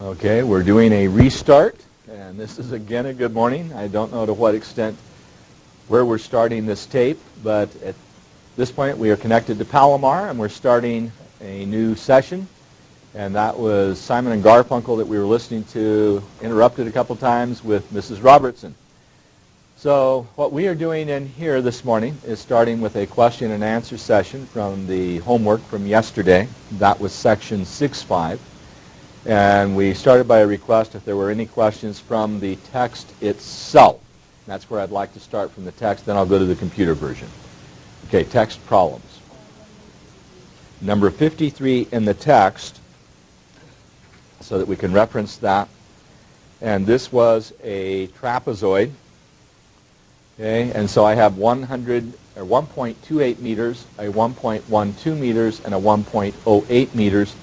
Okay, we're doing a restart, and this is again a good morning. I don't know to what extent where we're starting this tape, but at this point we are connected to Palomar, and we're starting a new session. And that was Simon and Garfunkel that we were listening to, interrupted a couple times with Mrs. Robertson. So what we are doing in here this morning is starting with a question and answer session from the homework from yesterday. That was section 6.5. And we started by a request if there were any questions from the text itself. And that's where I'd like to start, from the text, then I'll go to the computer version. Okay, text problems. Number 53 in the text, so that we can reference that. And this was a trapezoid. Okay, and so I have 1.28 meters, a 1.12 meters, and a 1.08 meters.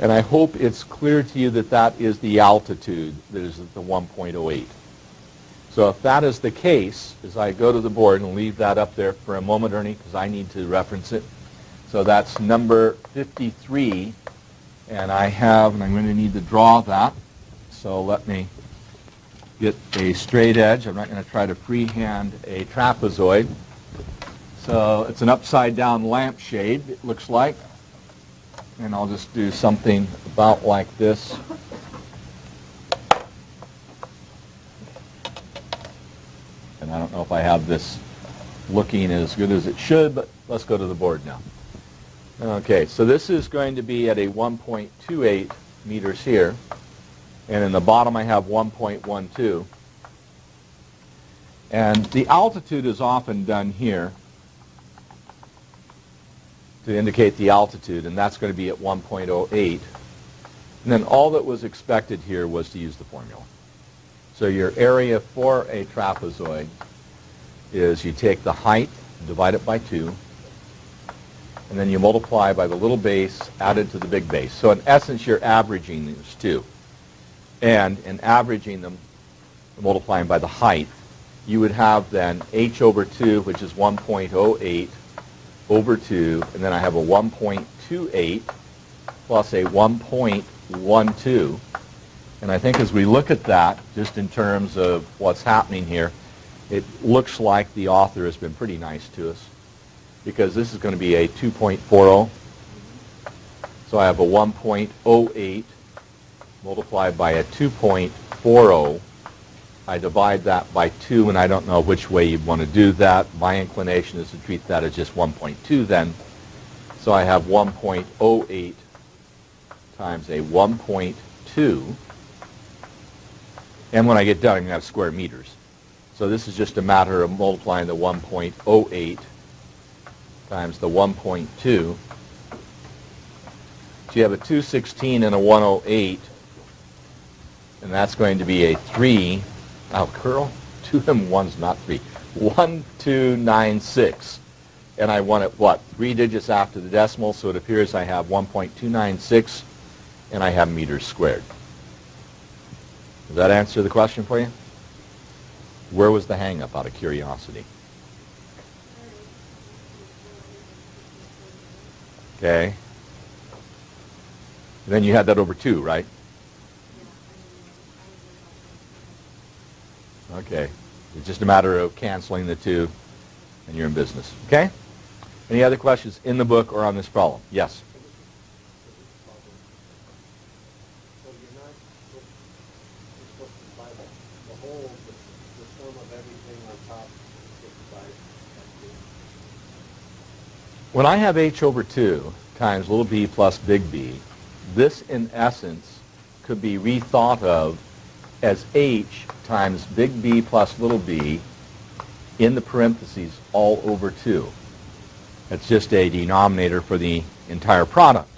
And I hope it's clear to you that that is the altitude that is at the 1.08. So if that is the case, as I go to the board and leave that up there for a moment, Ernie, because I need to reference it. So that's number 53, and I'm going to need to draw that. So let me get a straight edge. I'm not going to try to freehand a trapezoid. So it's an upside down lampshade, it looks like. And I'll just do something about like this. And I don't know if I have this looking as good as it should, but let's go to the board now. Okay, so this is going to be at a 1.28 meters here. And in the bottom I have 1.12. And the altitude is often done here to indicate the altitude, and that's going to be at 1.08. And then all that was expected here was to use the formula. So your area for a trapezoid is you take the height, divide it by 2, and then you multiply by the little base added to the big base. So in essence, you're averaging these two. And in averaging them, multiplying by the height, you would have then h over 2, which is 1.08, over 2, and then I have a 1.28 plus a 1.12. And I think as we look at that, just in terms of what's happening here, it looks like the author has been pretty nice to us, because this is going to be a 2.40. So I have a 1.08 multiplied by a 2.40. I divide that by 2, and I don't know which way you'd want to do that. My inclination is to treat that as just 1.2 then. So I have 1.08 times a 1.2. And when I get done, I'm going to have square meters. So this is just a matter of multiplying the 1.08 times the 1.2. So you have a 216 and a 108, and that's going to be a 3. Oh, curl, 2 and 1's not 3. 1296. And I want it, what, 3 digits after the decimal, so it appears I have 1.296, and I have meters squared. Does that answer the question for you? Where was the hang-up, out of curiosity? Okay. And then you had that over 2, right? Okay. It's just a matter of canceling the 2, and you're in business. Okay? Any other questions in the book or on this problem? Yes? So you're supposed to divide the whole, the sum of everything on top is divided by 2. When I have h over 2 times little b plus big B, this in essence could be rethought of as h times big B plus little b in the parentheses all over 2. It's just a denominator for the entire product.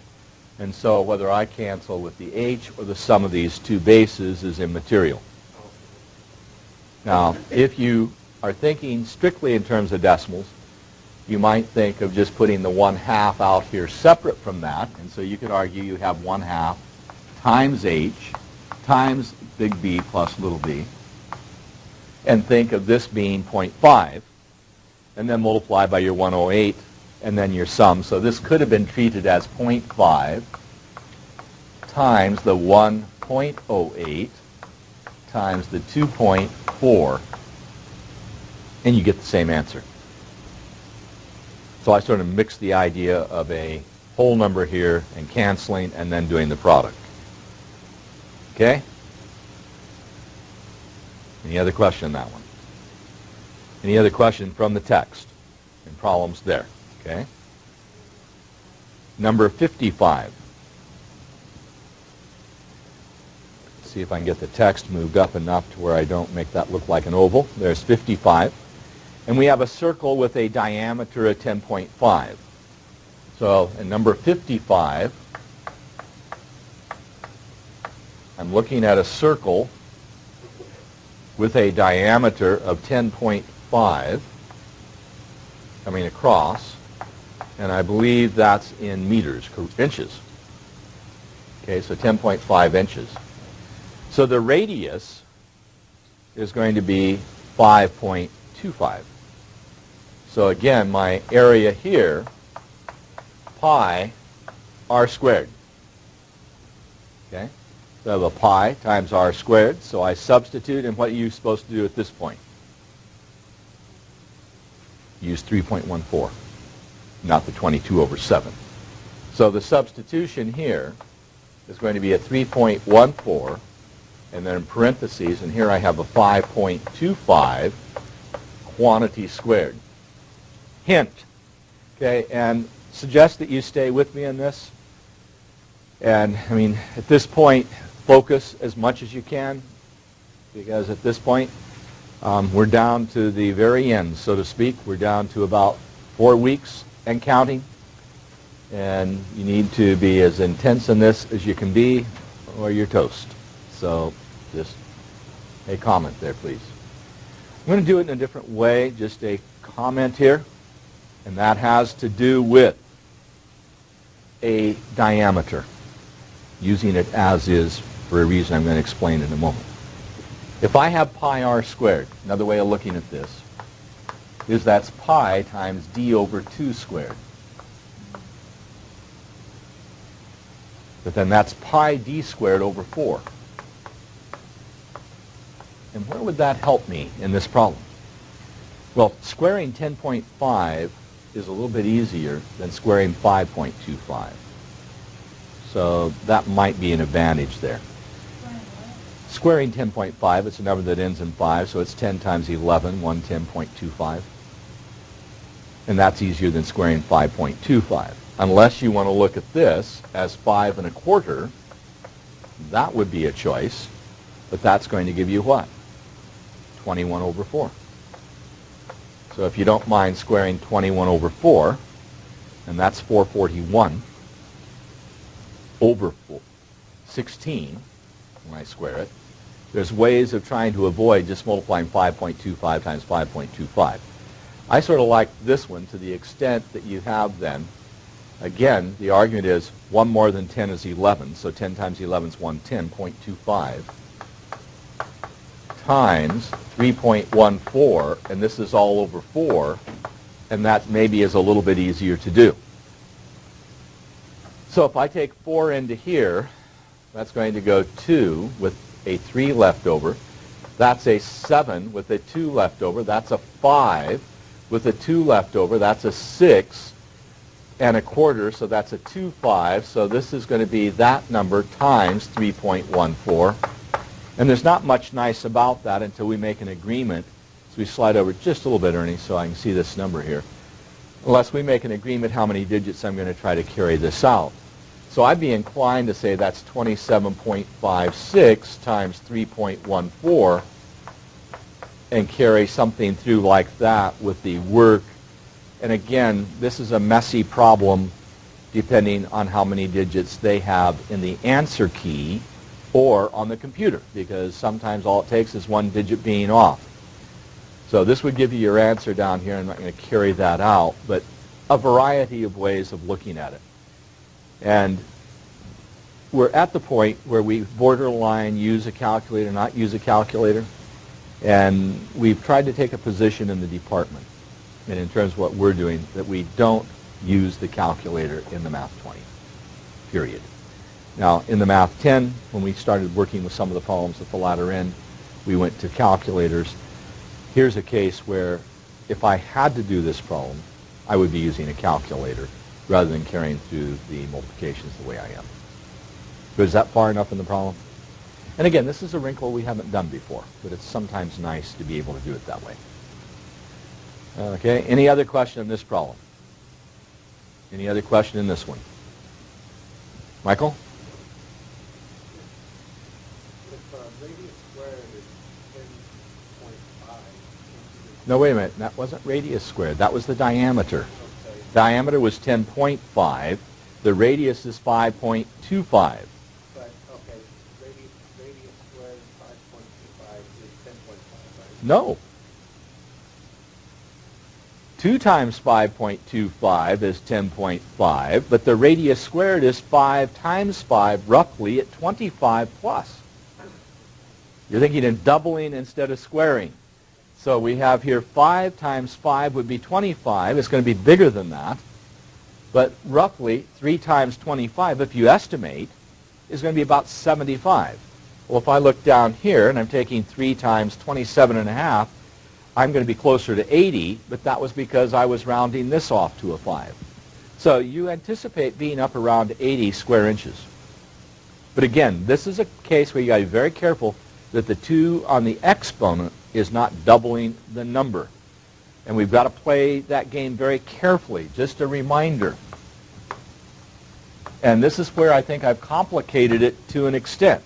And so whether I cancel with the h or the sum of these two bases is immaterial. Now, if you are thinking strictly in terms of decimals, you might think of just putting the 1/2 out here separate from that. And so you could argue you have 1/2 times h times big B plus little b, and think of this being 0.5, and then multiply by your 108, and then your sum. So this could have been treated as 0.5 times the 1 0.08 times the 2.4, and you get the same answer. So I sort of mixed the idea of a whole number here and canceling and then doing the product. Okay? Any other question on that one? Any other question from the text and problems there? Okay? Number 55. See if I can get the text moved up enough to where I don't make that look like an oval. There's 55. And we have a circle with a diameter of 10.5. So in number 55, I'm looking at a circle with a diameter of 10.5 coming across, and I believe that's in meters, inches. Okay, so 10.5 inches. So the radius is going to be 5.25. So again, my area here, pi r squared. Okay? So I have a pi times r squared. So I substitute, and what are you supposed to do at this point? Use 3.14, not the 22 over 7. So the substitution here is going to be a 3.14, and then in parentheses, and here I have a 5.25 quantity squared. Hint, okay, and suggest that you stay with me on this. And, I mean, at this point, focus as much as you can, because at this point, we're down to the very end, so to speak. We're down to about 4 weeks and counting. And you need to be as intense in this as you can be, or you're toast. So just a comment there, please. I'm going to do it in a different way, just a comment here. And that has to do with a diameter, using it as is for a reason I'm going to explain in a moment. If I have pi r squared, another way of looking at this is that's pi times d over 2 squared. But then that's pi d squared over 4. And where would that help me in this problem? Well, squaring 10.5 is a little bit easier than squaring 5.25. So that might be an advantage there. Squaring 10.5, it's a number that ends in 5, so it's 10 times 11, 110.25. And that's easier than squaring 5.25. Unless you want to look at this as 5 1/4, that would be a choice, but that's going to give you what? 21 over 4. So if you don't mind squaring 21 over 4, and that's 441 over 16 when I square it, there's ways of trying to avoid just multiplying 5.25 times 5.25. I sort of like this one to the extent that you have then, again, the argument is 1 more than 10 is 11, so 10 times 11 is 110.25 times 3.14, and this is all over 4, and that maybe is a little bit easier to do. So if I take 4 into here, that's going to go 2 with a 3 left over. That's a 7 with a 2 left over. That's a 5 with a 2 left over. That's a 6 1/4, so that's a 2 5. So this is going to be that number times 3.14. And there's not much nice about that until we make an agreement. So we slide over just a little bit, Ernie, so I can see this number here. Unless we make an agreement how many digits I'm going to try to carry this out. So I'd be inclined to say that's 27.56 times 3.14 and carry something through like that with the work. And again, this is a messy problem depending on how many digits they have in the answer key or on the computer, because sometimes all it takes is 1 digit being off. So this would give you your answer down here. I'm not going to carry that out, but a variety of ways of looking at it. And we're at the point where we borderline use a calculator, not use a calculator. And we've tried to take a position in the department, and in terms of what we're doing, that we don't use the calculator in the Math 20, period. Now, in the Math 10, when we started working with some of the problems at the latter end, we went to calculators. Here's a case where if I had to do this problem, I would be using a calculator rather than carrying through the multiplications the way I am. But is that far enough in the problem? And again, this is a wrinkle we haven't done before, but it's sometimes nice to be able to do it that way. Okay, any other question on this problem? Any other question in this one? Michael? If radius squared is 10.5. No, wait a minute. That wasn't radius squared. That was the diameter. Okay. Diameter was 10.5. The radius is 5.25. But, okay, radius squared 5.25 is 10.5, right? No. 2 times 5.25 is 10.5, but the radius squared is 5 times 5, roughly at 25 plus. You're thinking in doubling instead of squaring. So we have here 5 times 5 would be 25. It's going to be bigger than that. But roughly 3 times 25, if you estimate, is going to be about 75. Well, if I look down here and I'm taking 3 times 27.5, I'm going to be closer to 80, but that was because I was rounding this off to a 5. So you anticipate being up around 80 square inches. But again, this is a case where you got to be very careful that the 2 on the exponent is not doubling the number. And we've got to play that game very carefully. Just a reminder. And this is where I think I've complicated it to an extent.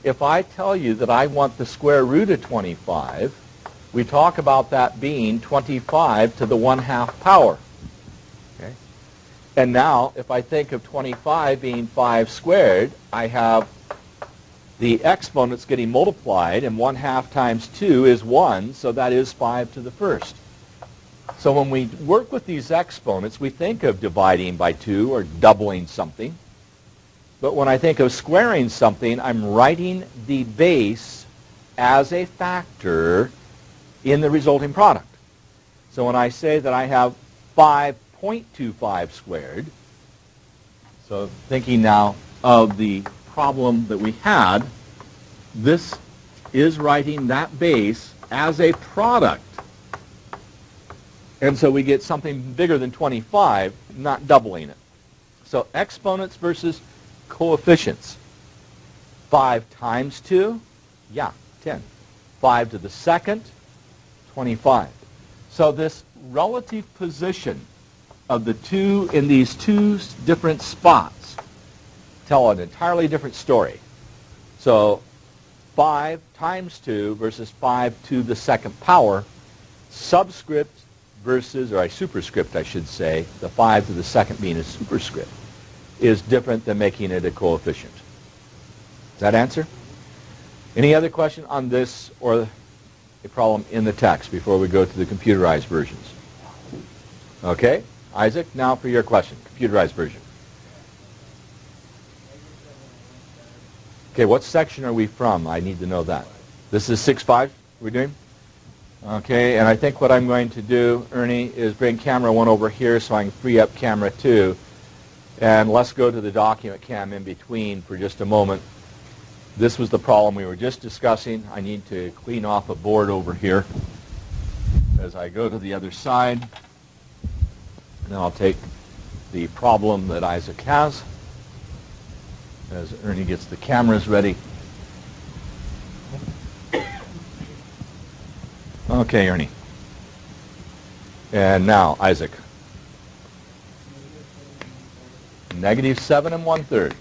If I tell you that I want the square root of 25, we talk about that being 25 to the 1/2 power. Okay? And now, if I think of 25 being 5 squared, I have the exponents getting multiplied, and 1/2 times 2 is 1, so that is 5 to the 1st. So when we work with these exponents, we think of dividing by 2 or doubling something. But when I think of squaring something, I'm writing the base as a factor in the resulting product. So when I say that I have 5.25 squared, so thinking now of the problem that we had, this is writing that base as a product. And so we get something bigger than 25, not doubling it. So exponents versus coefficients. 5 times 2, yeah, 10. 5 to the second, 25. So this relative position of the 2 in these 2 different spots tell an entirely different story. So 5 times 2 versus 5 to the second power, subscript versus, or a superscript I should say, the 5 to the second being a superscript, is different than making it a coefficient. Does that answer? Any other question on this or a problem in the text before we go to the computerized versions? Okay, Isaac, now for your question, computerized version. Okay, what section are we from? I need to know that. This is 6.5 we're doing? Okay, and I think what I'm going to do, Ernie, is bring camera 1 over here so I can free up camera 2. And let's go to the document cam in between for just a moment. This was the problem we were just discussing. I need to clean off a board over here as I go to the other side. And I'll take the problem that Isaac has as Ernie gets the cameras ready. Okay, Ernie. And now, Isaac. -7 1/3.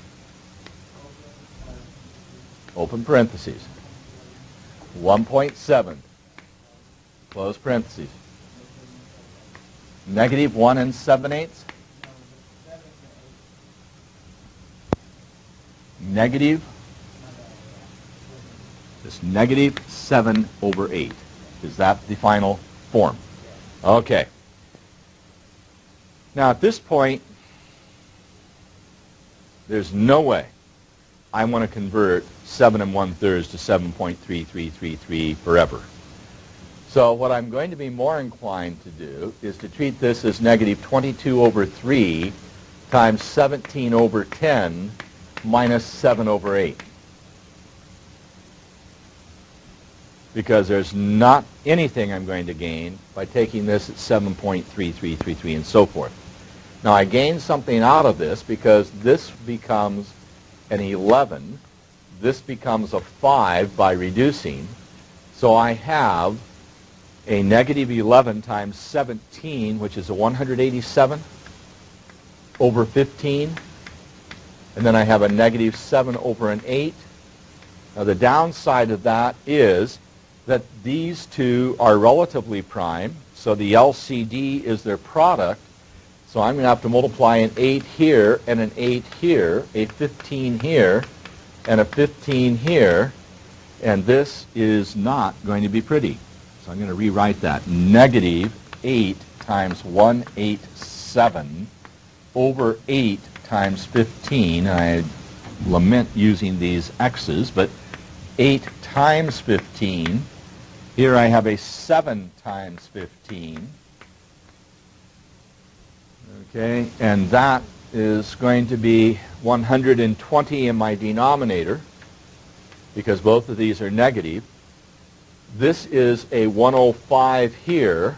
Open parentheses. 1.7. Close parentheses. -1 7/8. Negative. It's -7/8. Is that the final form? Okay. Now at this point, there's no way I want to convert 7 1/3 to 7.3333 forever. So what I'm going to be more inclined to do is to treat this as -22/3 times 17/10 minus 7 over 8. Because there's not anything I'm going to gain by taking this at 7.3333 and so forth. Now I gain something out of this because this becomes an 11. This becomes a 5 by reducing. So I have a negative 11 times 17, which is a 187 over 15. And then I have a negative 7 over an 8. Now the downside of that is that these two are relatively prime, so the LCD is their product. So I'm going to have to multiply an 8 here and an 8 here, a 15 here, and a 15 here, and this is not going to be pretty. So I'm going to rewrite that. Negative 8 times 187 over 8 times 15. I lament using these x's, but 8 times 15. Here I have a 7 times 15. Okay, and that is going to be 120 in my denominator because both of these are negative. This is a 105 here,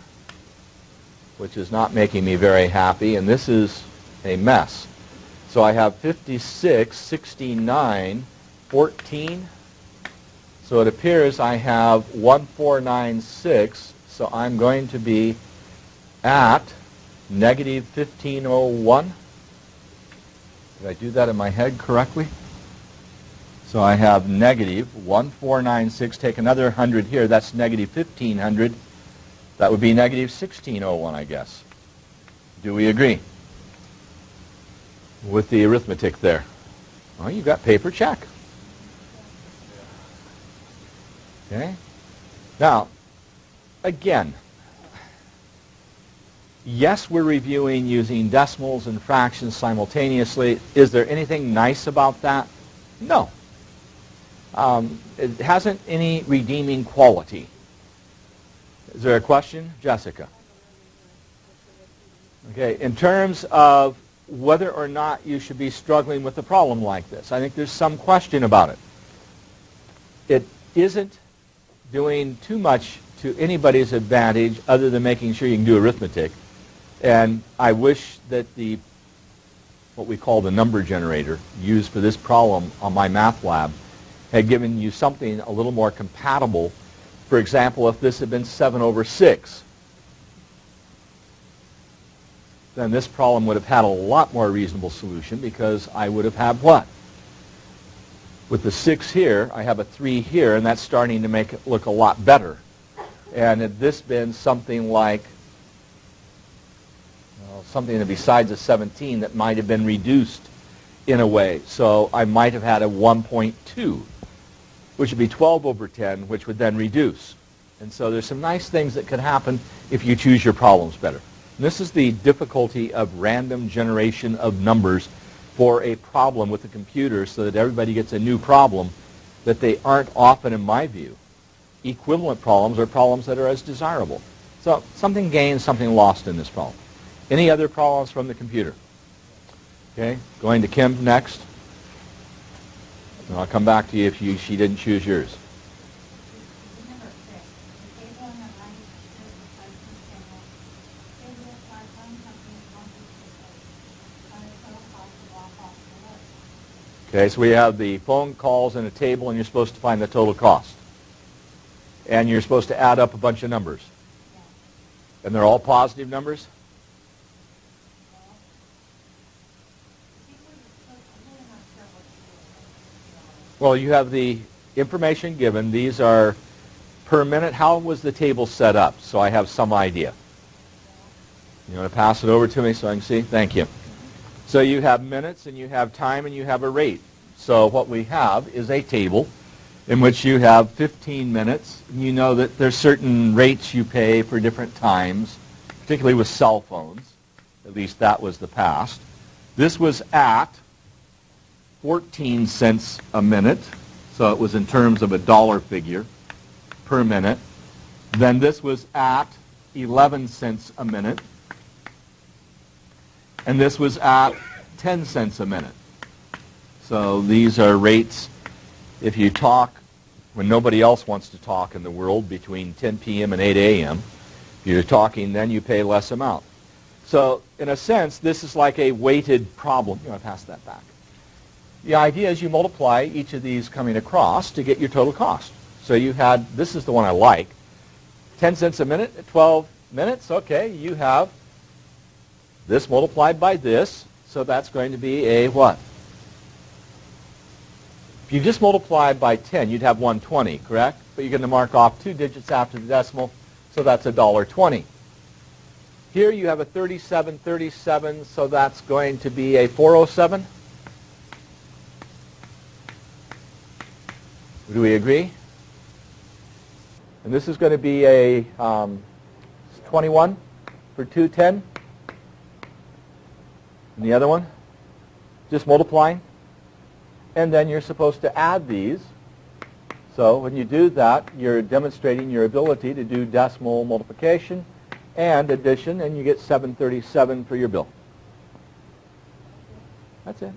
which is not making me very happy, and this is a mess. So I have 56, 69, 14. So it appears I have 1496, so I'm going to be at negative 1501. Did I do that in my head correctly? So I have negative 1496. Take another 100 here. That's negative 1500. That would be negative 1601, I guess. Do we agree with the arithmetic there? Well, you got paper, check. Okay. Now, again, yes, we're reviewing using decimals and fractions simultaneously. Is there anything nice about that? No. It hasn't any redeeming quality. Is there a question? Jessica. Okay, in terms of whether or not you should be struggling with a problem like this, I think there's some question about it. It isn't doing too much to anybody's advantage other than making sure you can do arithmetic. And I wish that what we call the number generator used for this problem on my math lab had given you something a little more compatible. For example, if this had been 7 over 6, then this problem would have had a lot more reasonable solution because I would have had what? With the 6 here, I have a 3 here, and that's starting to make it look a lot better. And had this been something like something besides a 17 that might have been reduced in a way. So I might have had a 1.2, which would be 12 over 10, which would then reduce. And so there's some nice things that could happen if you choose your problems better. And this is the difficulty of random generation of numbers for a problem with a computer so that everybody gets a new problem, that they aren't often, in my view, equivalent problems or problems that are as desirable. So something gained, something lost in this problem. Any other problems from the computer? Okay, going to Kim next. And I'll come back to you if she didn't choose yours. Okay, so we have the phone calls and a table, and you're supposed to find the total cost. And you're supposed to add up a bunch of numbers. And they're all positive numbers? Well, you have the information given. These are per minute. How was the table set up? So I have some idea. You want to pass it over to me so I can see? Thank you. So you have minutes, and you have time, and you have a rate. So what we have is a table in which you have 15 minutes. And you know that there's certain rates you pay for different times, particularly with cell phones. At least that was the past. This was at 14 cents a minute, so it was in terms of a dollar figure per minute. Then this was at 11 cents a minute, and this was at 10 cents a minute. So these are rates if you talk when nobody else wants to talk in the world between 10 p.m. and 8 a.m. If you're talking, then you pay less amount. So in a sense, this is like a weighted problem. You want to pass that back. The idea is you multiply each of these coming across to get your total cost. So you had, this is the one I like, 10 cents a minute at 12 minutes. Okay, you have this multiplied by this, so that's going to be a what? If you just multiply by 10, you'd have 120, correct? But you're going to mark off 2 digits after the decimal, so that's $1.20. Here you have a 3737, so that's going to be a 407. Do we agree? And this is going to be a 21 for 210. And the other one, just multiplying. And then you're supposed to add these. So when you do that, you're demonstrating your ability to do decimal multiplication and addition, and you get 737 for your bill. That's it.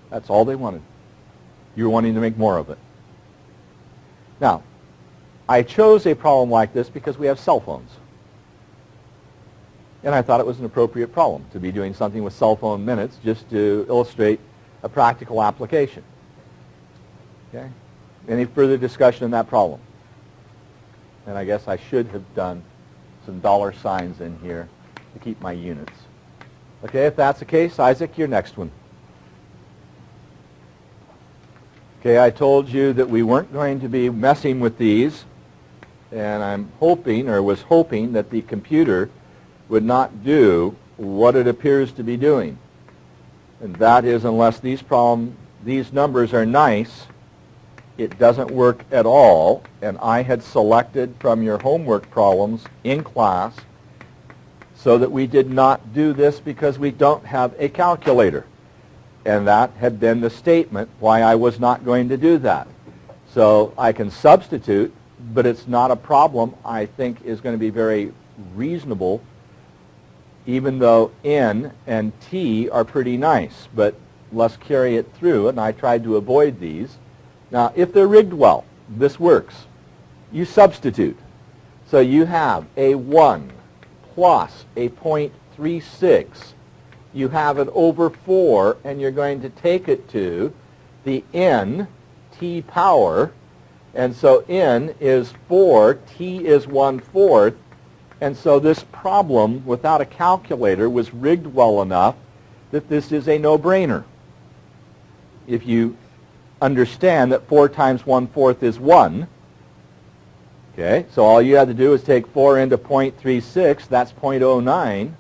That's all they wanted. You were wanting to make more of it. Now, I chose a problem like this because we have cell phones. And I thought it was an appropriate problem to be doing something with cell phone minutes just to illustrate a practical application. Okay? Any further discussion on that problem? And I guess I should have done some dollar signs in here to keep my units. Okay, if that's the case, Isaac, your next one. Okay, I told you that we weren't going to be messing with these, and I'm hoping, or was hoping, that the computer would not do what it appears to be doing. And that is, unless these numbers are nice, it doesn't work at all. And I had selected from your homework problems in class so that we did not do this because we don't have a calculator. And that had been the statement why I was not going to do that. So I can substitute, but it's not a problem I think is going to be very reasonable, even though N and T are pretty nice. But let's carry it through, and I tried to avoid these. Now, if they're rigged well, this works. You substitute. So you have a 1 plus a 0.36. You have it over 4, and you're going to take it to the n, t power. And so n is 4, t is 1/4. And so this problem, without a calculator, was rigged well enough that this is a no-brainer. If you understand that 4 times 1/4 is 1, okay, so all you have to do is take 4 into 0.36, that's 0.09.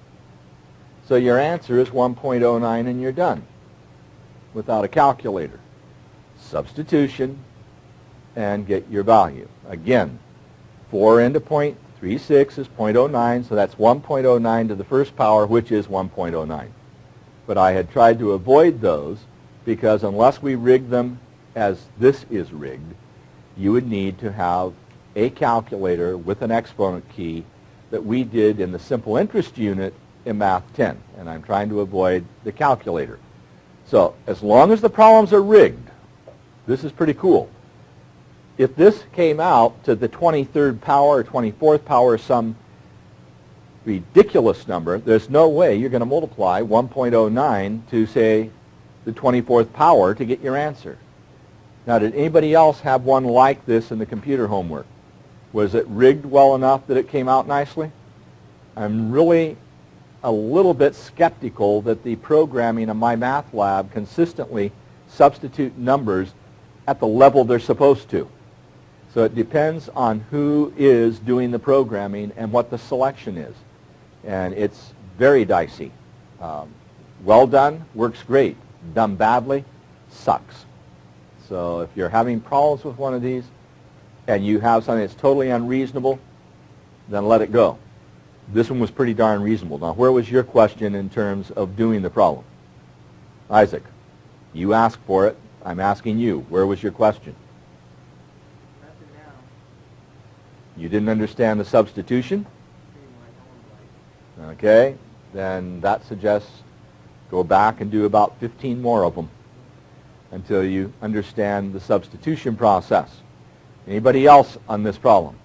So your answer is 1.09, and you're done without a calculator. Substitution, and get your value. Again, 4 into 0.36 is 0.09, so that's 1.09 to the first power, which is 1.09. But I had tried to avoid those because unless we rig them as this is rigged, you would need to have a calculator with an exponent key that we did in the simple interest unit in Math 10, and I'm trying to avoid the calculator. So as long as the problems are rigged, this is pretty cool. If this came out to the 23rd power or 24th power, some ridiculous number, there's no way you're going to multiply 1.09 to, say, the 24th power to get your answer. Now, did anybody else have one like this in the computer homework? Was it rigged well enough that it came out nicely? I'm really a little bit skeptical that the programming in my math lab consistently substitute numbers at the level they're supposed to. So it depends on who is doing the programming and what the selection is. And it's very dicey. Well done, works great. Done badly, sucks. So if you're having problems with one of these and you have something that's totally unreasonable, then let it go. This one was pretty darn reasonable. Now, where was your question in terms of doing the problem? Isaac, you asked for it. I'm asking you. Where was your question? You didn't understand the substitution? Okay, then that suggests Go back and do about 15 more of them until you understand the substitution process. Anybody else on this problem?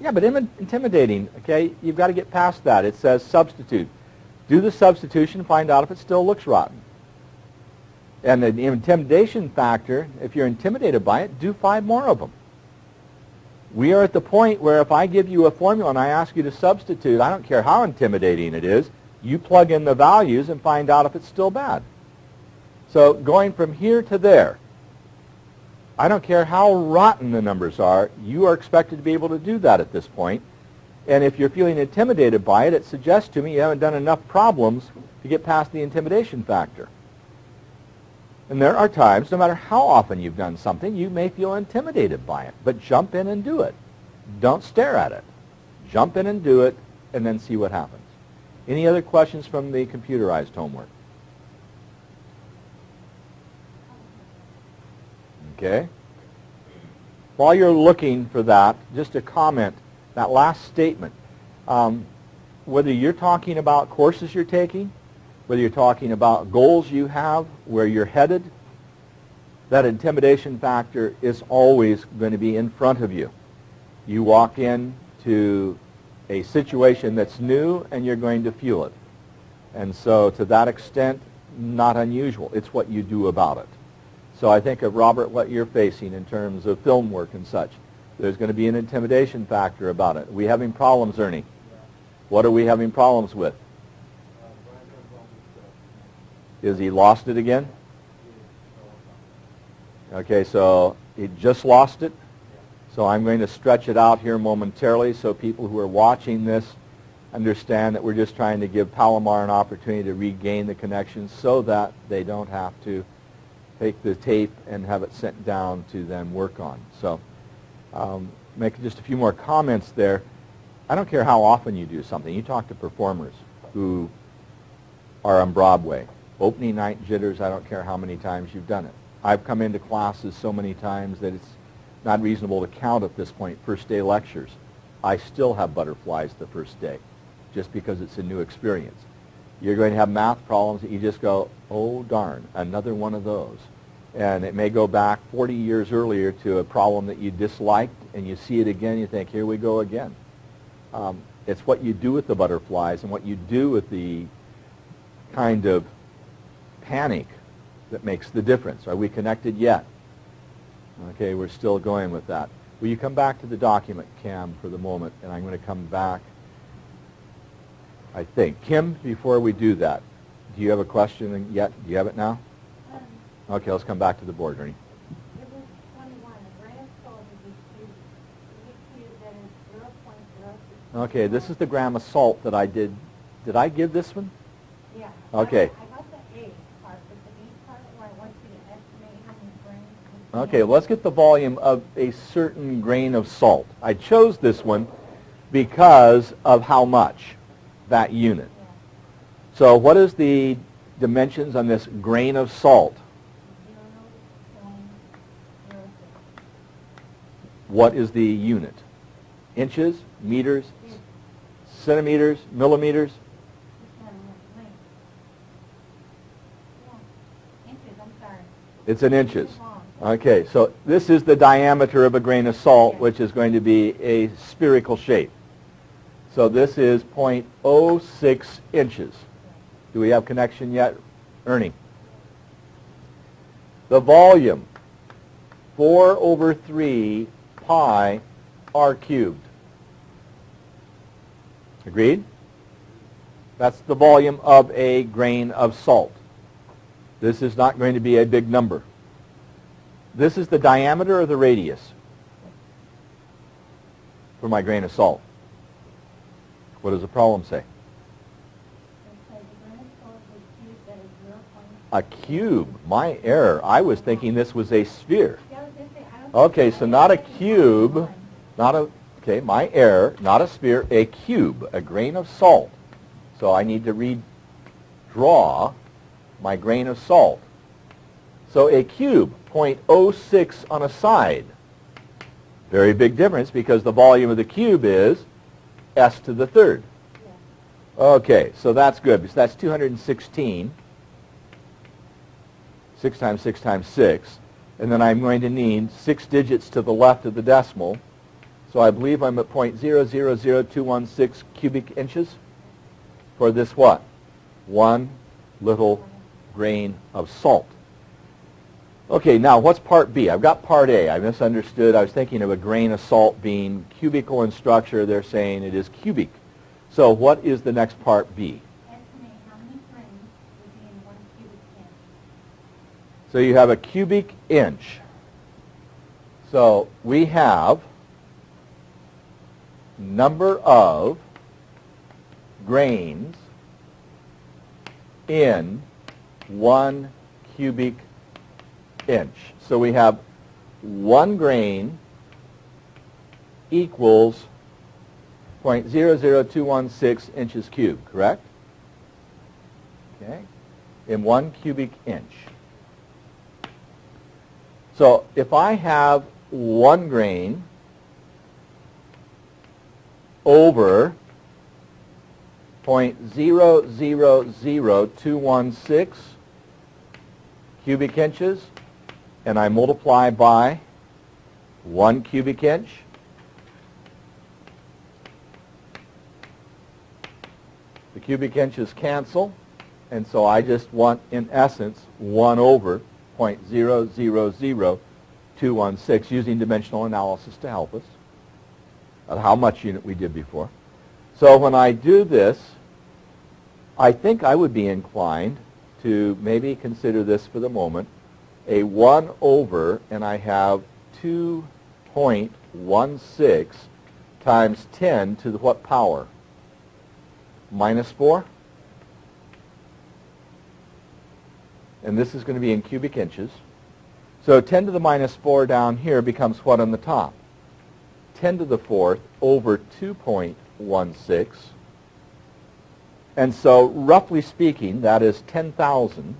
Yeah, but intimidating, okay? You've got to get past that. It says substitute. Do the substitution, find out if it still looks rotten. And the intimidation factor, if you're intimidated by it, do 5 more of them. We are at the point where if I give you a formula and I ask you to substitute, I don't care how intimidating it is, you plug in the values and find out if it's still bad. So going from here to there, I don't care how rotten the numbers are, you are expected to be able to do that at this point. And if you're feeling intimidated by it, it suggests to me you haven't done enough problems to get past the intimidation factor. And there are times, no matter how often you've done something, you may feel intimidated by it. But jump in and do it. Don't stare at it. Jump in and do it, and then see what happens. Any other questions from the computerized homework? Okay. While you're looking for that, just a comment, that last statement, whether you're talking about courses you're taking, whether you're talking about goals you have, where you're headed, that intimidation factor is always going to be in front of you. You walk into a situation that's new and you're going to feel it. And so to that extent, not unusual. It's what you do about it. So I think of, Robert, what you're facing in terms of film work and such. There's going to be an intimidation factor about it. Are we having problems, Ernie? What are we having problems with? Is he lost it again? Okay, so he just lost it. So I'm going to stretch it out here momentarily so people who are watching this understand that we're just trying to give Palomar an opportunity to regain the connection so that they don't have to take the tape and have it sent down to then work on. So make just a few more comments there. I don't care how often you do something. You talk to performers who are on Broadway. Opening night jitters, I don't care how many times you've done it. I've come into classes so many times that it's not reasonable to count at this point first day lectures. I still have butterflies the first day just because it's a new experience. You're going to have math problems that you just go, oh darn, another one of those. And it may go back 40 years earlier to a problem that you disliked, and you see it again, you think, here we go again. It's what you do with the butterflies and what you do with the kind of panic that makes the difference. Are we connected yet? Okay, we're still going with that. Will you come back to the document, Cam, for the moment, and I'm going to come back, I think. Kim, before we do that, do you have a question yet? Do you have it now? Okay, let's come back to the board, Ernie. It was 21. A gram of salt is a cube. A cube that is 0.06. Okay, this is the gram of salt that I did. Did I give this one? Yeah. Okay. I got the A part, but the B part where I want you to estimate how many grams. Okay, let's get the volume of a certain grain of salt. I chose this one because of how much, that unit. Yeah. So what is the dimensions on this grain of salt? 0.06. What is the unit? Inches, meters, centimeters, millimeters? Inches, I'm sorry. It's in inches. Wrong. Okay, so this is the diameter of a grain of salt, which is going to be a spherical shape. So this is 0.06 inches. Do we have connection yet, Ernie? The volume, 4 over 3 pi r cubed. Agreed? That's the volume of a grain of salt. This is not going to be a big number. This is the diameter or the radius for my grain of salt. What does the problem say? A cube. My error. I was thinking this was a sphere. Okay, so not a cube, okay, my error, not a sphere, a cube, a grain of salt. So I need to redraw my grain of salt. So a cube, 0.06 on a side. Very big difference because the volume of the cube is s to the third. Okay, so that's good, because that's 216. 6 times 6 times 6. And then I'm going to need 6 digits to the left of the decimal. So I believe I'm at 0.000216 cubic inches for this what? One little grain of salt. Okay, now what's part B? I've got part A. I misunderstood. I was thinking of a grain of salt being cubical in structure. They're saying it is cubic. So what is the next part B? Estimate how many grains would be in 1 cubic inch. So you have a cubic inch. So we have number of grains in 1 cubic inch. So we have 1 grain equals 0.00216 inches cubed, correct? Okay, in 1 cubic inch. So if I have 1 grain over 0.000216 cubic inches, and I multiply by 1 cubic inch, the cubic inches cancel, and so I just want, in essence, 1 over 0.000216, using dimensional analysis to help us, at how much unit we did before. So when I do this, I think I would be inclined to maybe consider this for the moment, a 1 over, and I have 2.16 times 10 to the what power? Minus 4? And this is going to be in cubic inches. So 10 to the minus 4 down here becomes what on the top? 10 to the 4th over 2.16. And so, roughly speaking, that is 10,000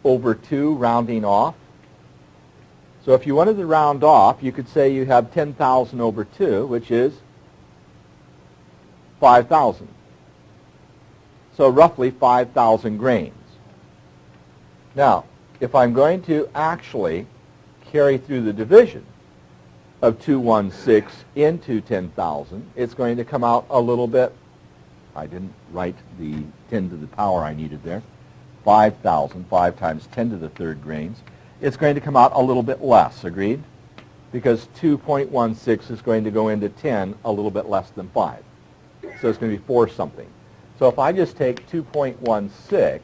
over 2, rounding off. So if you wanted to round off, you could say you have 10,000 over 2, which is 5,000. So roughly 5,000 grains. Now, if I'm going to actually carry through the division of 216 into 10,000, it's going to come out a little bit. I didn't write the 10 to the power I needed there. 5,000, 5 times 10 to the 3rd grains. It's going to come out a little bit less, agreed? Because 2.16 is going to go into 10 a little bit less than 5. So it's going to be 4 something. So if I just take 2.16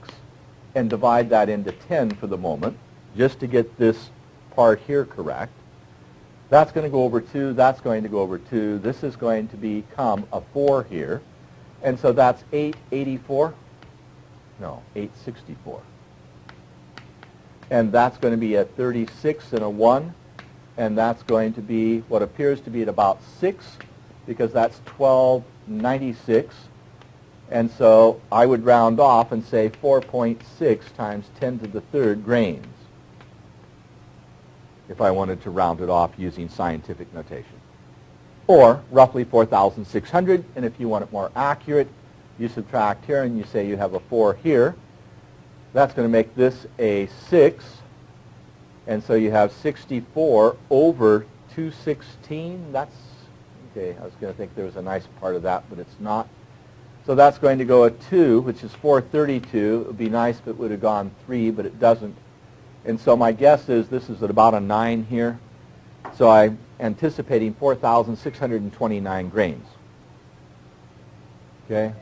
and divide that into 10 for the moment, just to get this part here correct, that's going to go over 2, that's going to go over 2, this is going to become a 4 here, and so that's 884? No, 864. And that's going to be a 36 and a 1, and that's going to be what appears to be at about 6, because that's 1296. And so I would round off and say 4.6 times 10 to the 3rd grains, if I wanted to round it off using scientific notation. Or roughly 4,600, and if you want it more accurate, you subtract here and you say you have a 4 here. That's going to make this a 6, and so you have 64 over 216. That's, okay, I was going to think there was a nice part of that, but it's not. So that's going to go a 2, which is 432. It would be nice if it would have gone 3, but it doesn't. And so my guess is this is at about a 9 here. So I'm anticipating 4,629 grains. Okay?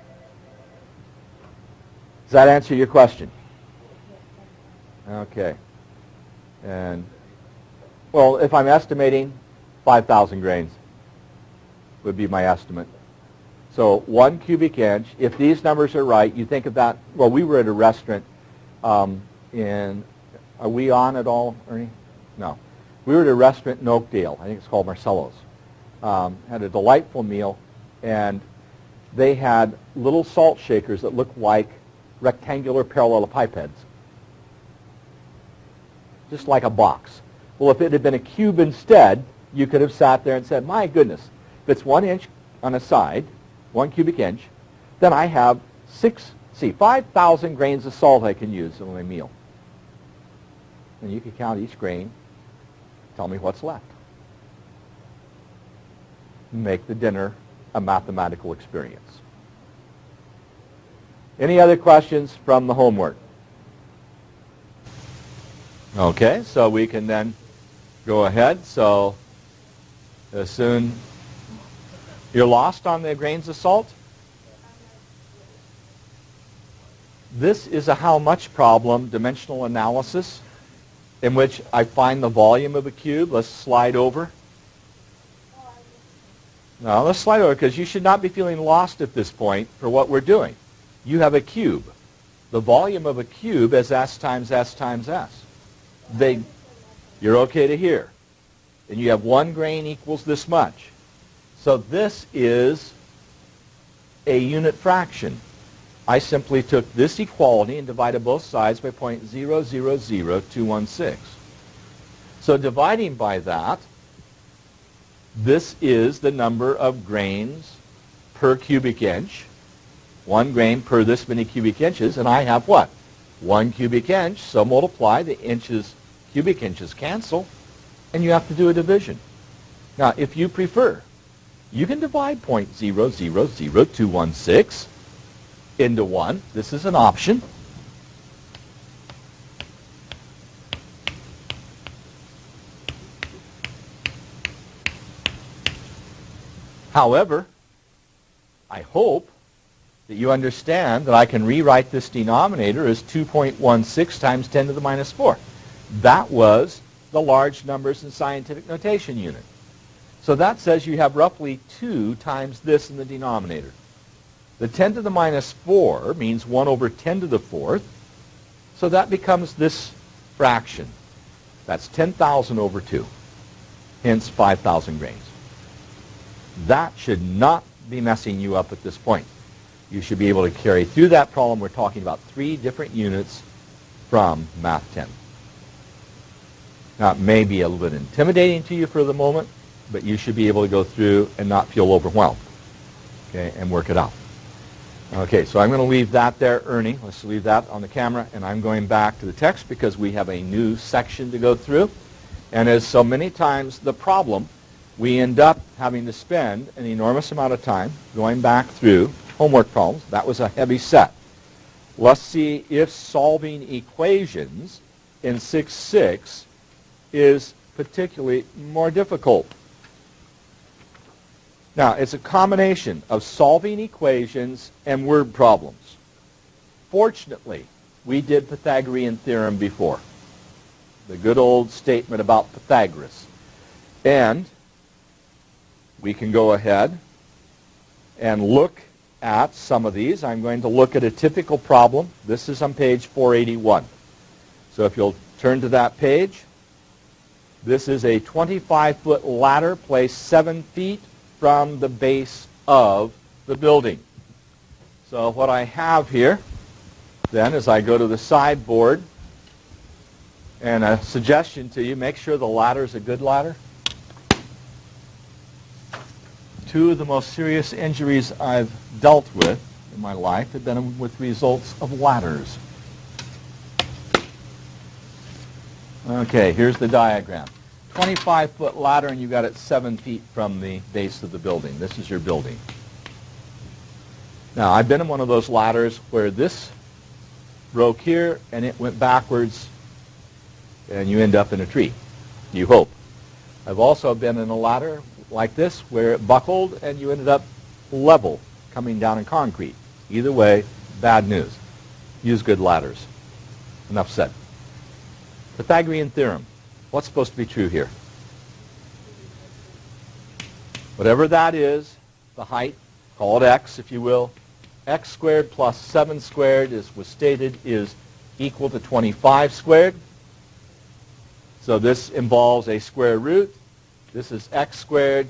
Does that answer your question? Okay. And, well, if I'm estimating, 5,000 grains would be my estimate. So 1 cubic inch, if these numbers are right, you think of that, well, we were at a restaurant in, are we on at all, Ernie? No. We were at a restaurant in Oakdale, I think it's called Marcello's. Had a delightful meal, and they had little salt shakers that looked like rectangular parallelepipeds, just like a box. Well, if it had been a cube instead, you could have sat there and said, my goodness, if it's 1 inch on a side, 1 cubic inch, then I have 5,000 grains of salt I can use in my meal. And you can count each grain, tell me what's left. Make the dinner a mathematical experience. Any other questions from the homework? Okay, so we can then go ahead. So as soon you're lost on the grains of salt? This is a how much problem, dimensional analysis, in which I find the volume of a cube. Let's slide over. No, let's slide over because you should not be feeling lost at this point for what we're doing. You have a cube. The volume of a cube is S times S times S. You're okay to hear. And you have 1 grain equals this much. So this is a unit fraction. I simply took this equality and divided both sides by 0.000216. So dividing by that, this is the number of grains per cubic inch. 1 grain per this many cubic inches, and I have what? 1 cubic inch, so multiply, the inches, cubic inches cancel, and you have to do a division. Now, if you prefer, you can divide 0.000216 into 1. This is an option. However, I hope that you understand that I can rewrite this denominator as 2.16 times 10 to the minus 4. That was the large numbers in scientific notation unit. So that says you have roughly 2 times this in the denominator. The 10 to the minus 4 means 1 over 10 to the 4th. So that becomes this fraction. That's 10,000 over 2. Hence 5,000 grains. That should not be messing you up at this point. You should be able to carry through that problem. We're talking about 3 different units from Math 10. Now, it may be a little bit intimidating to you for the moment, but you should be able to go through and not feel overwhelmed, okay, and work it out. Okay, so I'm going to leave that there, Ernie. Let's leave that on the camera, and I'm going back to the text because we have a new section to go through. And as so many times the problem, we end up having to spend an enormous amount of time going back through homework problems. That was a heavy set. Let's see if solving equations in 6.6 is particularly more difficult. Now, it's a combination of solving equations and word problems. Fortunately, we did Pythagorean theorem before. The good old statement about Pythagoras. And we can go ahead and look at some of these. I'm going to look at a typical problem. This is on page 481. So if you'll turn to that page, this is a 25-foot ladder placed 7 feet from the base of the building. So what I have here then is I go to the sideboard, and a suggestion to you, make sure the ladder is a good ladder. 2 of the most serious injuries I've dealt with in my life have been with results of ladders. Okay, here's the diagram. 25-foot ladder, and you got it 7 feet from the base of the building. This is your building. Now, I've been in one of those ladders where this broke here, and it went backwards, and you end up in a tree. You hope. I've also been in a ladder like this where it buckled, and you ended up level, coming down in concrete. Either way, bad news. Use good ladders. Enough said. Pythagorean theorem. What's supposed to be true here? Whatever that is, the height, call it x if you will, x squared plus 7 squared, as was stated, is equal to 25 squared. So this involves a square root. This is x squared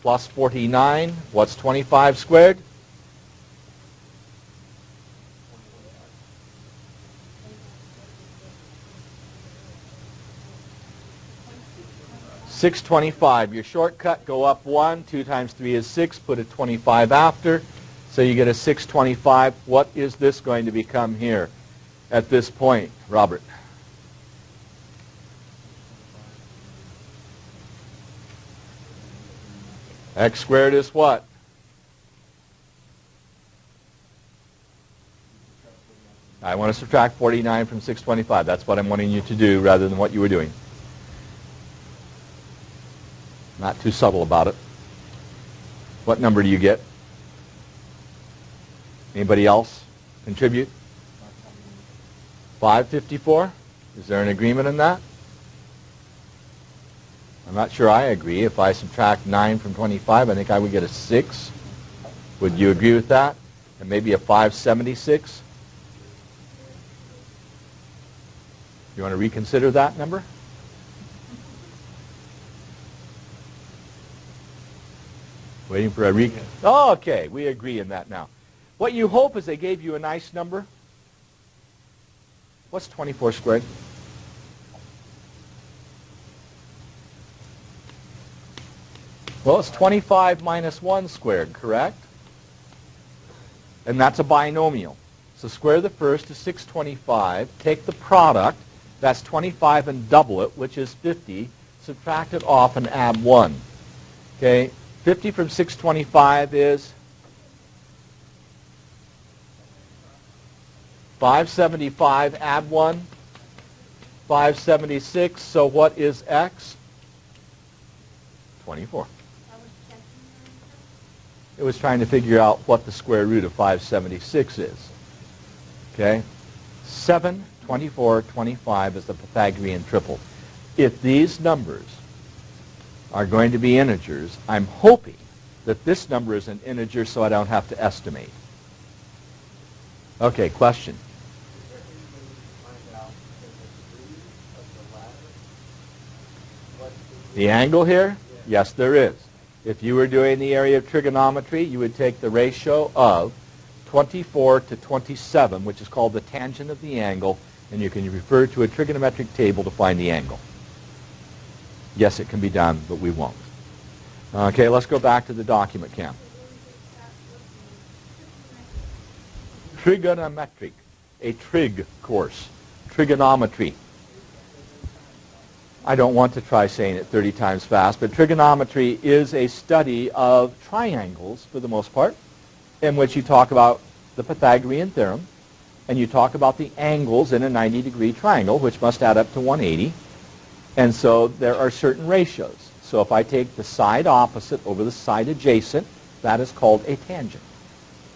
plus 49. What's 25 squared? 625. Your shortcut, go up 1. 2 times 3 is 6. Put a 25 after. So you get a 625. What is this going to become here at this point, Robert? X squared is what? I want to subtract 49 from 625. That's what I'm wanting you to do rather than what you were doing. Not too subtle about it. What number do you get? Anybody else contribute? 554? Is there an agreement in that? I'm not sure I agree. If I subtract 9 from 25, I think I would get a 6. Would you agree with that? And maybe a 576? You want to reconsider that number? Waiting for a Oh, okay, we agree in that now. What you hope is they gave you a nice number. What's 24 squared? Well, it's 25 minus 1 squared, correct? And that's a binomial. So square the first is 625. Take the product. That's 25 and double it, which is 50. Subtract it off and add 1. Okay, 50 from 625 is 575. Add 1. 576. So what is x? 24. It was trying to figure out what the square root of 576 is. Okay? 7, 24, 25 is the Pythagorean triple. If these numbers are going to be integers, I'm hoping that this number is an integer so I don't have to estimate. Okay, question. Is there any way to find out the degree of the ladder? What The angle here? Yes, there is. If you were doing the area of trigonometry, you would take the ratio of 24 to 27, which is called the tangent of the angle, and you can refer to a trigonometric table to find the angle. Yes, it can be done, but we won't. Okay, let's go back to the document, Cam. Trigonometric, a trig course, trigonometry. I don't want to try saying it 30 times fast, but trigonometry is a study of triangles, for the most part, in which you talk about the Pythagorean theorem, and you talk about the angles in a 90-degree triangle, which must add up to 180. And so there are certain ratios. So if I take the side opposite over the side adjacent, that is called a tangent.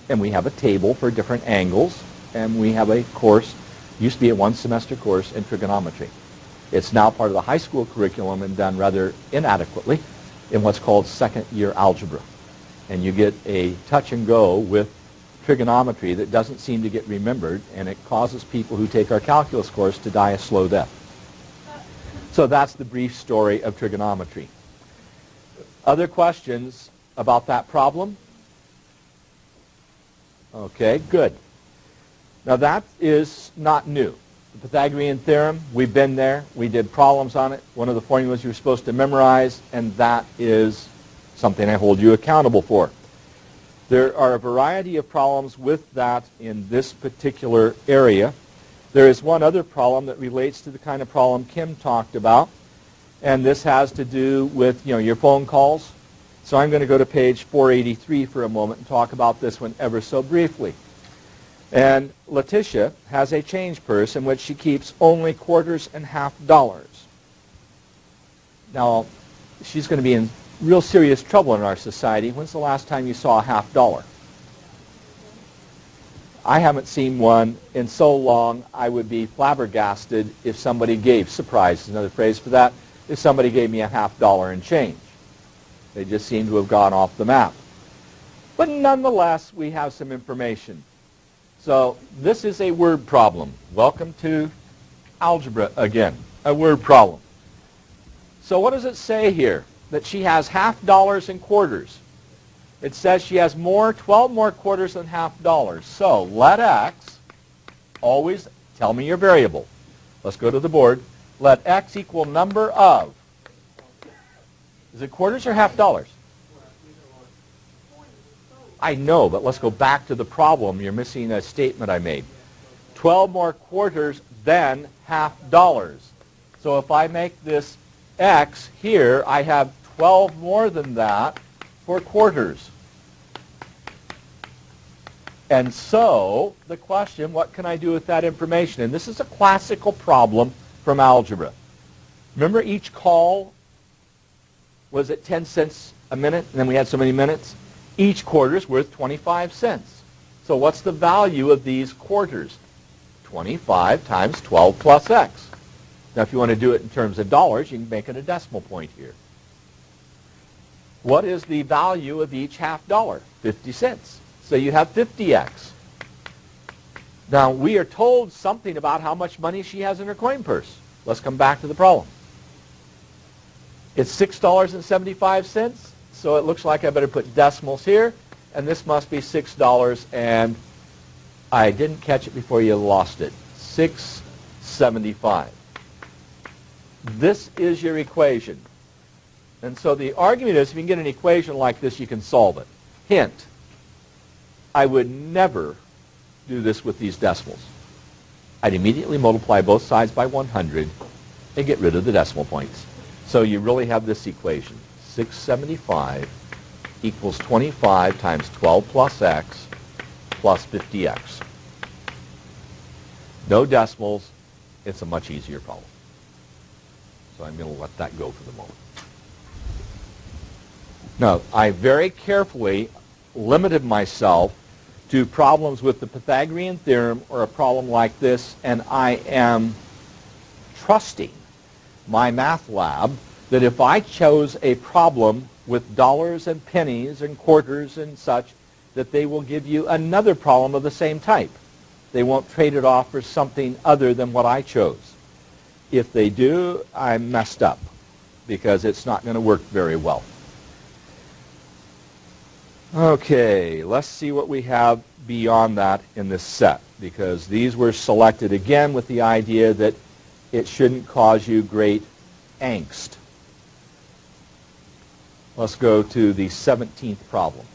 And we have a table for different angles, and we have a course, used to be a one-semester course in trigonometry. It's now part of the high school curriculum and done rather inadequately in what's called second-year algebra. And you get a touch and go with trigonometry that doesn't seem to get remembered, and it causes people who take our calculus course to die a slow death. So that's the brief story of trigonometry. Other questions about that problem? Okay, good. Now that is not new. The Pythagorean theorem, we've been there. We did problems on it. One of the formulas you were supposed to memorize, and that is something I hold you accountable for. There are a variety of problems with that in this particular area. There is one other problem that relates to the kind of problem Kim talked about, and this has to do with your phone calls. So I'm going to go to page 483 for a moment and talk about this one ever so briefly. And Letitia has a change purse in which she keeps only quarters and half dollars. Now, she's going to be in real serious trouble in our society. When's the last time you saw a half dollar? I haven't seen one in so long I would be flabbergasted if somebody gave, surprise is another phrase for that, if somebody gave me a half dollar in change. They just seem to have gone off the map. But nonetheless, we have some information. So this is a word problem. Welcome to algebra again, a word problem. So what does it say here? That she has half dollars and quarters. It says she has 12 more quarters than half dollars. So let x, always tell me your variable. Let's go to the board. Let x equal number of, is it quarters or half dollars? I know, but let's go back to the problem. You're missing a statement I made. 12 more quarters than $half. So if I make this X here, I have 12 more than that for quarters. And so the question, what can I do with that information? And this is a classical problem from algebra. Remember each call was at 10 cents a minute, and then we had so many minutes? Each quarter is worth 25 cents. So what's the value of these quarters? 25 times 12 plus X. Now, if you want to do it in terms of dollars, you can make it a decimal point here. What is the value of each $half? 50 cents. So you have 50X. Now, we are told something about how much money she has in her coin purse. Let's come back to the problem. It's $6.75, so it looks like I better put decimals here, and this must be $6, and I didn't catch it before you lost it. $6.75. This is your equation. And so the argument is, if you can get an equation like this, you can solve it. Hint, I would never do this with these decimals. I'd immediately multiply both sides by 100 and get rid of the decimal points. So you really have this equation. 675 equals 25 times 12 plus X plus 50X. No decimals. It's a much easier problem. So I'm going to let that go for the moment. Now, I very carefully limited myself to problems with the Pythagorean theorem or a problem like this, and I am trusting my math lab that if I chose a problem with dollars and pennies and quarters and such, that they will give you another problem of the same type. They won't trade it off for something other than what I chose. If they do, I'm messed up because it's not going to work very well. Okay, let's see what we have beyond that in this set, because these were selected again with the idea that it shouldn't cause you great angst. Let's go to the 17th problem.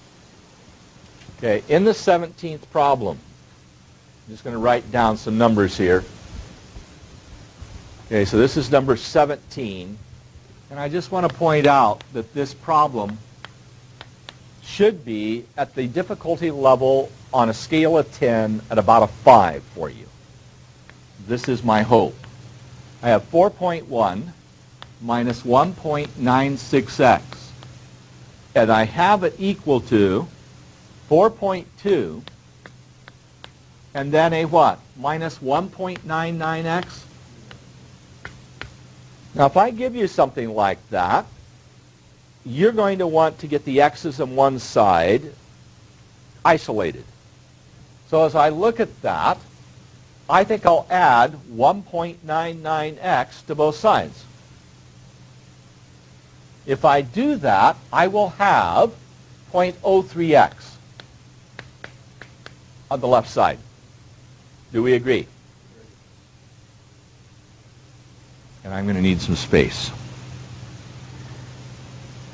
Okay, in the 17th problem, I'm just going to write down some numbers here. Okay, so this is number 17, and I just want to point out that this problem should be at the difficulty level on a scale of 10 at about a 5 for you. This is my hope. I have 4.1 minus 1.96x, and I have it equal to 4.2 and then a what? Minus 1.99x? Now, if I give you something like that, you're going to want to get the x's on one side isolated. So as I look at that, I think I'll add 1.99x to both sides. If I do that, I will have 0.03x on the left side. Do we agree? And I'm going to need some space.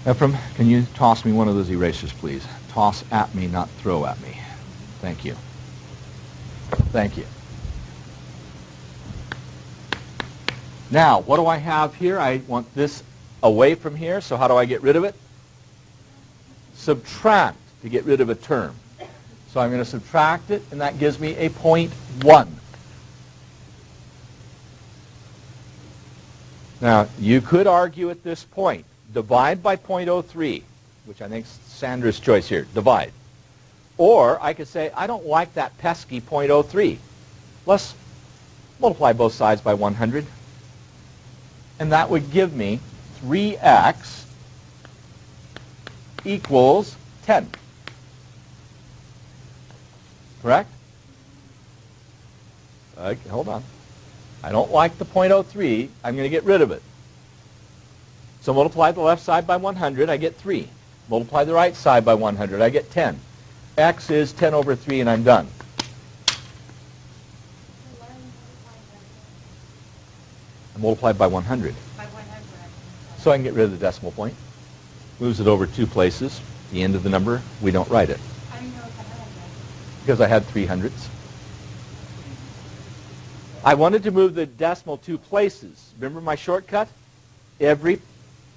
Ephraim, can you toss me one of those erasers, please? Toss at me, not throw at me. Thank you. Thank you. Now, what do I have here? I want this away from here, so how do I get rid of it? Subtract to get rid of a term. So I'm going to subtract it, and that gives me a 0.1. Now, you could argue at this point, divide by 0.03, which I think is Sandra's choice here, divide. Or I could say, I don't like that pesky 0.03. Let's multiply both sides by 100. And that would give me 3x equals 10. Correct? Hold on. I don't like the 0.03. I'm going to get rid of it. So multiply the left side by 100, I get 3. Multiply the right side by 100, I get 10. X is 10 over 3, and I'm done. I multiplied by 100. By 100. So I can get rid of the decimal point. Moves it over 2 places. The end of the number, we don't write it. I'm because I had 300ths. I wanted to move the decimal 2 places. Remember my shortcut? Every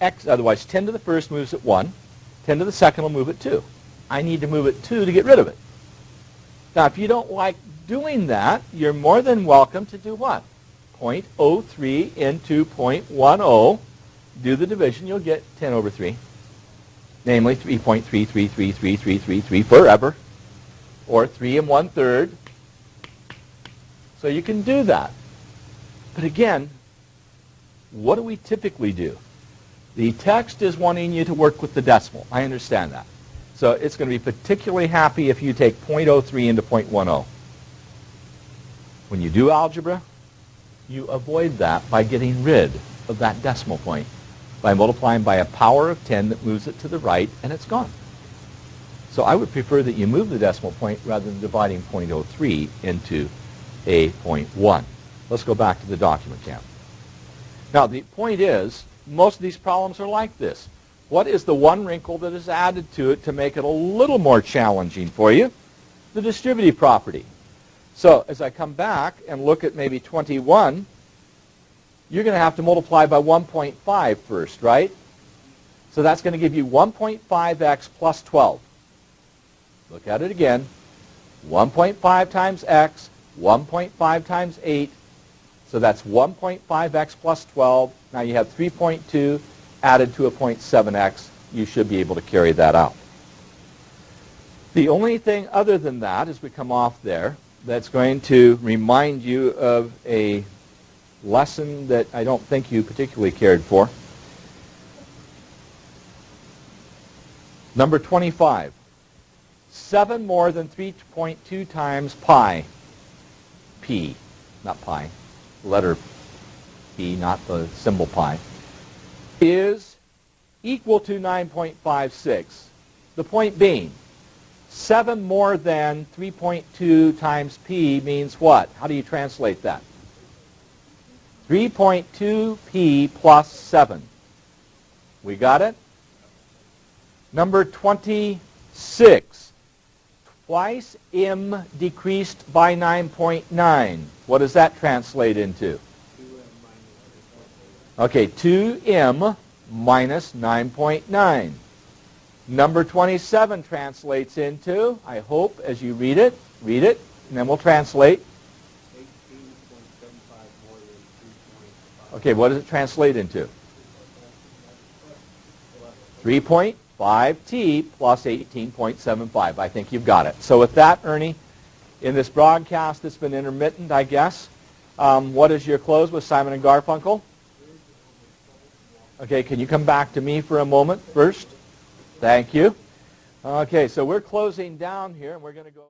x, otherwise 10 to the first moves it 1. 10 to the second will move it 2. I need to move it 2 to get rid of it. Now, if you don't like doing that, you're more than welcome to do what? 0.03 into 0.10. Do the division, you'll get 10 over 3. Namely, 3.333333 forever. Or 3 1/3. So you can do that. But again, what do we typically do? The text is wanting you to work with the decimal. I understand that. So it's going to be particularly happy if you take 0.03 into 0.10. When you do algebra, you avoid that by getting rid of that decimal point, by multiplying by a power of 10 that moves it to the right, and it's gone. So I would prefer that you move the decimal point rather than dividing 0.03 into a 0.1. Let's go back to the document camp. Now, the point is, most of these problems are like this. What is the one wrinkle that is added to it to make it a little more challenging for you? The distributive property. So as I come back and look at maybe 21, you're going to have to multiply by 1.5 first, right? So that's going to give you 1.5x plus 12. Look at it again. 1.5 times x, 1.5 times 8. So that's 1.5x plus 12. Now you have 3.2 added to a 0.7x. You should be able to carry that out. The only thing other than that, as we come off there, that's going to remind you of a lesson that I don't think you particularly cared for. Number 25. 7 more than 3.2 times pi. P, not pi. Letter P, not the symbol pi, is equal to 9.56. The point being, 7 more than 3.2 times P means what? How do you translate that? 3.2P plus 7. We got it? Number 26. Twice m decreased by 9.9. What does that translate into? Okay, 2m minus 9.9. Number 27 translates into, I hope, as you read it, and then we'll translate. 18.75 more than 3.5. Okay, what does it translate into? 3.5t plus 18.75. I think you've got it. So with that, Ernie, in this broadcast that's been intermittent, I guess, what is your close with Simon and Garfunkel? Okay, can you come back to me for a moment first? Thank you. Okay, so we're closing down here, and we're going to go...